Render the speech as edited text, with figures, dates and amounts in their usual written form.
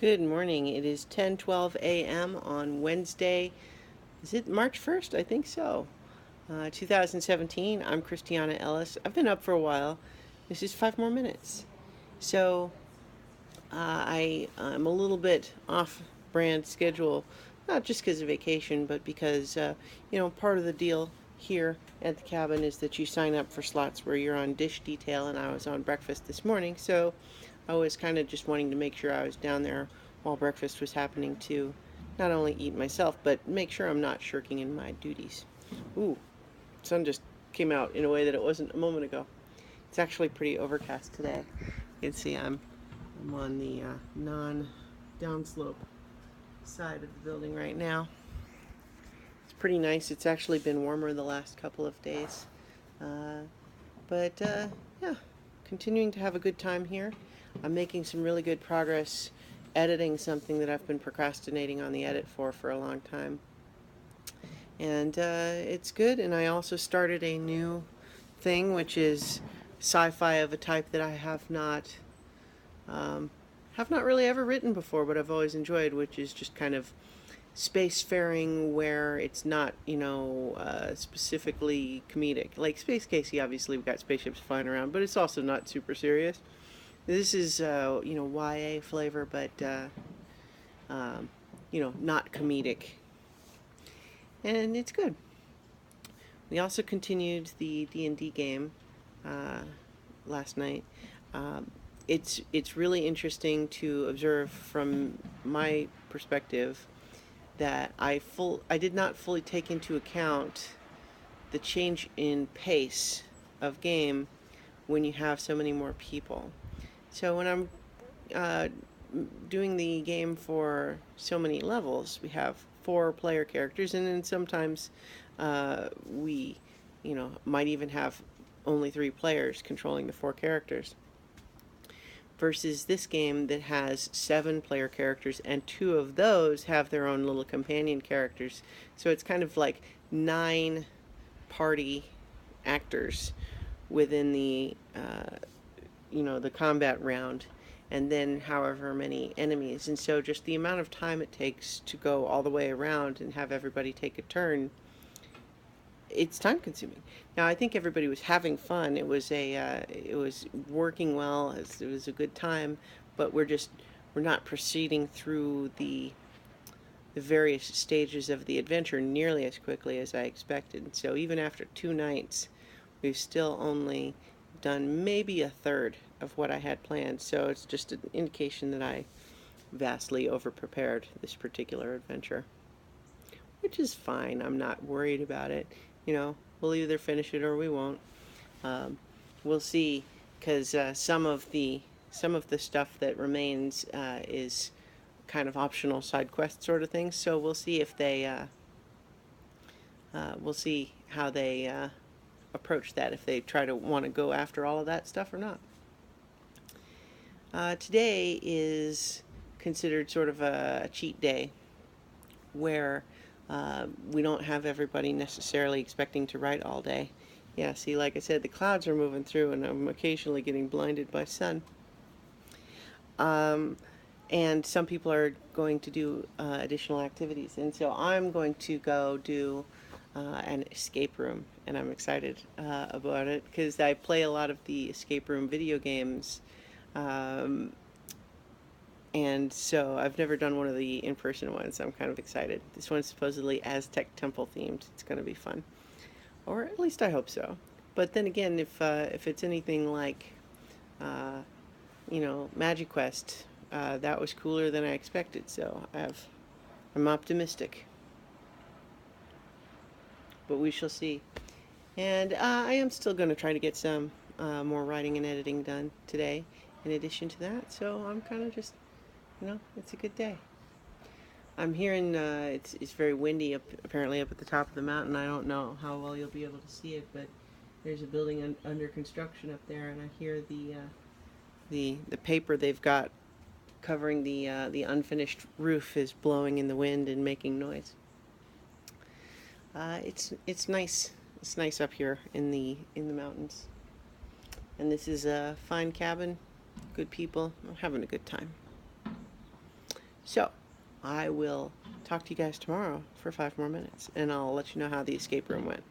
Good morning. It is 10:12 a.m. on Wednesday. Is it March 1st? I think so. 2017. I'm Christiana Ellis. I've been up for a while. This is 5 more minutes. So I'm a little bit off brand schedule, not just because of vacation, but because, part of the deal here at the cabin is that you sign up for slots where you're on dish detail, and I was on breakfast this morning. So I was kind of just wanting to make sure I was down there while breakfast was happening to not only eat myself, but make sure I'm not shirking in my duties. Ooh, sun just came out in a way that it wasn't a moment ago. It's actually pretty overcast today. You can see I'm on the non-downslope side of the building right now. It's pretty nice. It's actually been warmer the last couple of days. Uh, but yeah, continuing to have a good time here. I'm making some really good progress editing something that I've been procrastinating on the edit for a long time. And it's good. And I also started a new thing, which is sci-fi of a type that I have not really ever written before, but I've always enjoyed, which is just kind of spacefaring where it's not, specifically comedic. Like Space Casey, obviously we've got spaceships flying around, but it's also not super serious. This is, YA flavor, but, not comedic. And it's good. We also continued the D&D game last night. It's really interesting to observe from my perspective that I did not fully take into account the change in pace of game when you have so many more people. So when I'm uh, doing the game for so many levels, we have 4 player characters, and then sometimes we, might even have only 3 players controlling the 4 characters. Versus this game that has 7 player characters, and 2 of those have their own little companion characters. So it's kind of like 9 party actors within the combat round, and then however many enemies. And so just the amount of time it takes to go all the way around and have everybody take a turn, it's time consuming. Now I think everybody was having fun. It was working well. It was a good time, but we're not proceeding through the various stages of the adventure nearly as quickly as I expected. So even after 2 nights, we've still only done maybe a third of what I had planned. So it's just an indication that I vastly overprepared this particular adventure, which is fine. I'm not worried about it. We'll either finish it or we won't. We'll see, because some of the stuff that remains is kind of optional side quest sort of things. So we'll see if we'll see how they approach that, if they try to want to go after all of that stuff or not. Today is considered sort of a cheat day, where we don't have everybody necessarily expecting to write all day. Yeah, see, like I said, the clouds are moving through, and I'm occasionally getting blinded by sun. And some people are going to do additional activities, and so I'm going to go do an escape room, and I'm excited about it because I play a lot of the escape room video games. And so I've never done one of the in-person ones. So I'm kind of excited. This one's supposedly Aztec temple themed. It's going to be fun, or at least I hope so. But then again, if it's anything like, Magic Quest, that was cooler than I expected. So I'm optimistic, but we shall see. And I am still going to try to get some more writing and editing done today. In addition to that, so I'm kind of just, it's a good day. I'm hearing it's very windy apparently up at the top of the mountain. I don't know how well you'll be able to see it, but there's a building under construction up there, and I hear the paper they've got covering the unfinished roof is blowing in the wind and making noise. It's nice. It's nice up here in the mountains, and this is a fine cabin, good people. I'm having a good time. So I will talk to you guys tomorrow for 5 more minutes, and I'll let you know how the escape room went.